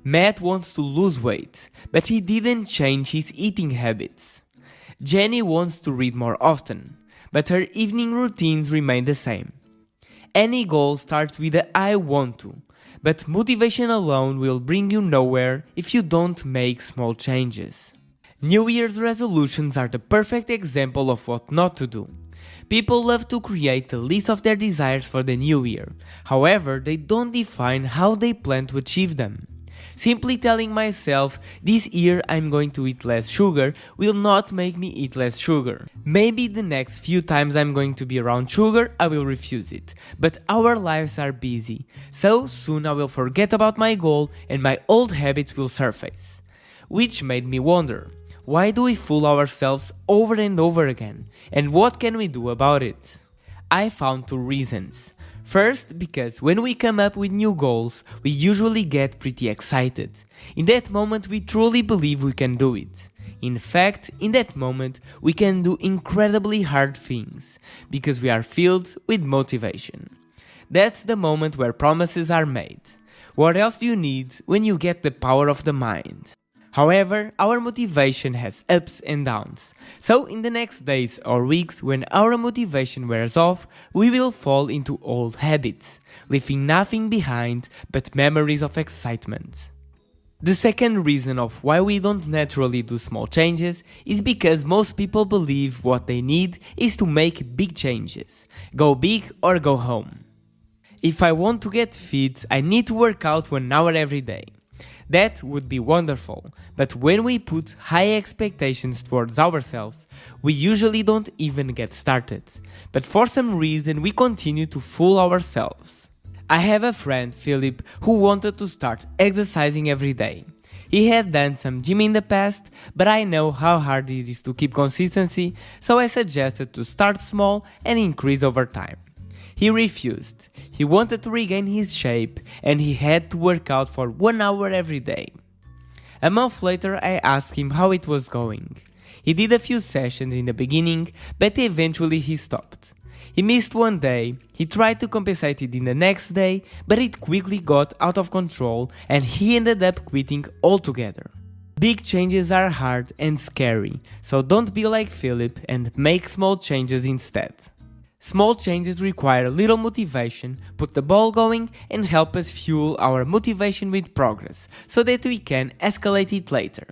Matt wants to lose weight, but he didn't change his eating habits. Jenny wants to read more often, but her evening routines remain the same. Any goal starts with the I want to, but motivation alone will bring you nowhere if you don't make small changes. New Year's resolutions are the perfect example of what not to do. People love to create a list of their desires for the new year. However, they don't define how they plan to achieve them. Simply telling myself, this year I'm going to eat less sugar, will not make me eat less sugar. Maybe the next few times I'm going to be around sugar, I will refuse it. But our lives are busy, so soon I will forget about my goal and my old habits will surface. Which made me wonder, why do we fool ourselves over and over again? And what can we do about it? I found 2 reasons. First, because when we come up with new goals, we usually get pretty excited. In that moment, we truly believe we can do it. In fact, in that moment, we can do incredibly hard things, because we are filled with motivation. That's the moment where promises are made. What else do you need when you get the power of the mind? However, our motivation has ups and downs, so in the next days or weeks when our motivation wears off, we will fall into old habits, leaving nothing behind but memories of excitement. The second reason of why we don't naturally do small changes is because most people believe what they need is to make big changes, go big or go home. If I want to get fit, I need to work out 1 hour every day. That would be wonderful, but when we put high expectations towards ourselves, we usually don't even get started. But for some reason we continue to fool ourselves. I have a friend, Philip, who wanted to start exercising every day. He had done some gym in the past, but I know how hard it is to keep consistency, so I suggested to start small and increase over time. He refused. He wanted to regain his shape and he had to work out for 1 hour every day. A month later I asked him how it was going. He did a few sessions in the beginning, but eventually he stopped. He missed 1 day, he tried to compensate it in the next day, but it quickly got out of control and he ended up quitting altogether. Big changes are hard and scary, so don't be like Philip and make small changes instead. Small changes require little motivation, put the ball going and help us fuel our motivation with progress, so that we can escalate it later.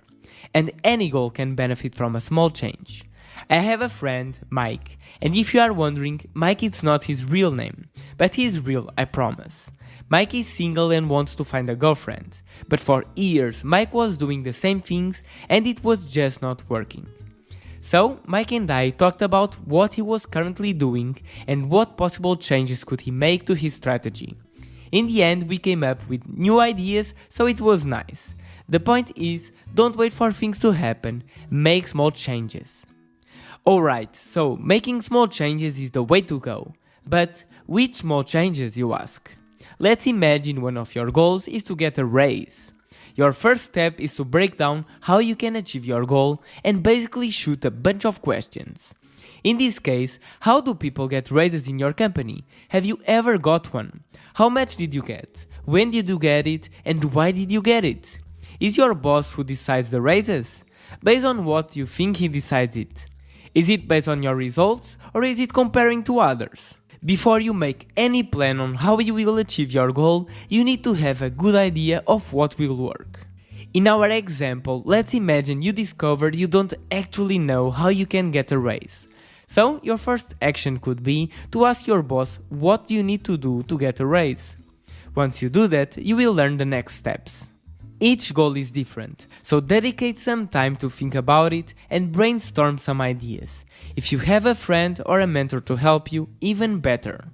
And any goal can benefit from a small change. I have a friend, Mike, and if you are wondering, Mike is not his real name, but he is real, I promise. Mike is single and wants to find a girlfriend, but for years Mike was doing the same things and it was just not working. So, Mike and I talked about what he was currently doing and what possible changes could he make to his strategy. In the end, we came up with new ideas, so it was nice. The point is, don't wait for things to happen, make small changes. Alright, so making small changes is the way to go. But which small changes, you ask? Let's imagine one of your goals is to get a raise. Your first step is to break down how you can achieve your goal and basically shoot a bunch of questions. In this case, how do people get raises in your company? Have you ever got one? How much did you get? When did you get it? And why did you get it? Is your boss who decides the raises? Based on what you think he decides it? Is it based on your results or is it comparing to others? Before you make any plan on how you will achieve your goal, you need to have a good idea of what will work. In our example, let's imagine you discovered you don't actually know how you can get a raise. So, your first action could be to ask your boss what you need to do to get a raise. Once you do that, you will learn the next steps. Each goal is different, so dedicate some time to think about it and brainstorm some ideas. If you have a friend or a mentor to help you, even better.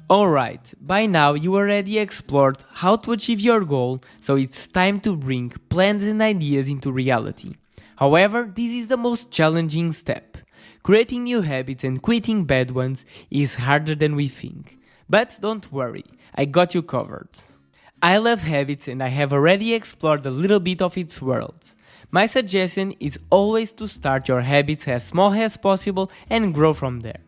Alright, by now you already explored how to achieve your goal, so it's time to bring plans and ideas into reality. However, this is the most challenging step. Creating new habits and quitting bad ones is harder than we think. But don't worry, I got you covered. I love habits and I have already explored a little bit of its world. My suggestion is always to start your habits as small as possible and grow from there.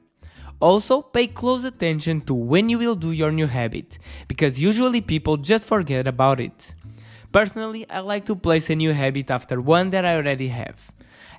Also, pay close attention to when you will do your new habit, because usually people just forget about it. Personally, I like to place a new habit after one that I already have.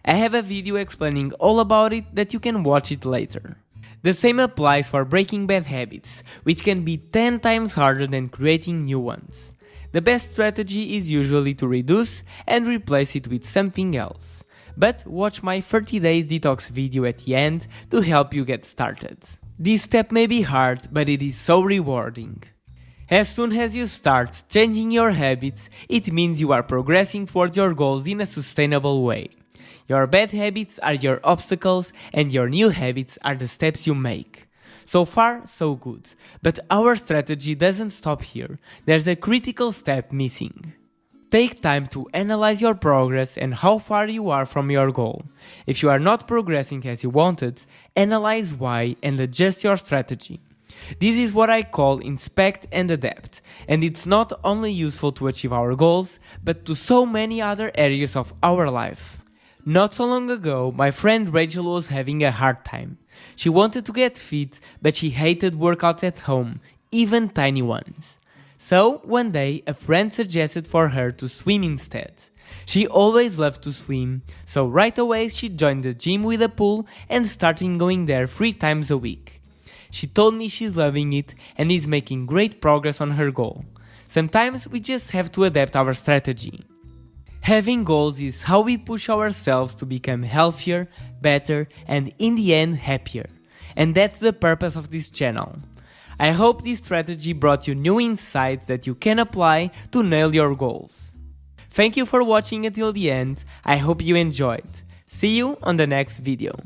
I have a video explaining all about it that you can watch it later. The same applies for breaking bad habits, which can be 10 times harder than creating new ones. The best strategy is usually to reduce and replace it with something else. But watch my 30 days detox video at the end to help you get started. This step may be hard, but it is so rewarding. As soon as you start changing your habits, it means you are progressing towards your goals in a sustainable way. Your bad habits are your obstacles and your new habits are the steps you make. So far, so good, but our strategy doesn't stop here. There's a critical step missing. Take time to analyze your progress and how far you are from your goal. If you are not progressing as you wanted, analyze why and adjust your strategy. This is what I call inspect and adapt, and it's not only useful to achieve our goals, but to so many other areas of our life. Not so long ago, my friend Rachel was having a hard time. She wanted to get fit, but she hated workouts at home, even tiny ones. So, one day, a friend suggested for her to swim instead. She always loved to swim, so right away she joined the gym with a pool and started going there 3 times a week. She told me she's loving it and is making great progress on her goal. Sometimes we just have to adapt our strategy. Having goals is how we push ourselves to become healthier, better, and in the end happier. And that's the purpose of this channel. I hope this strategy brought you new insights that you can apply to nail your goals. Thank you for watching until the end. I hope you enjoyed. See you on the next video.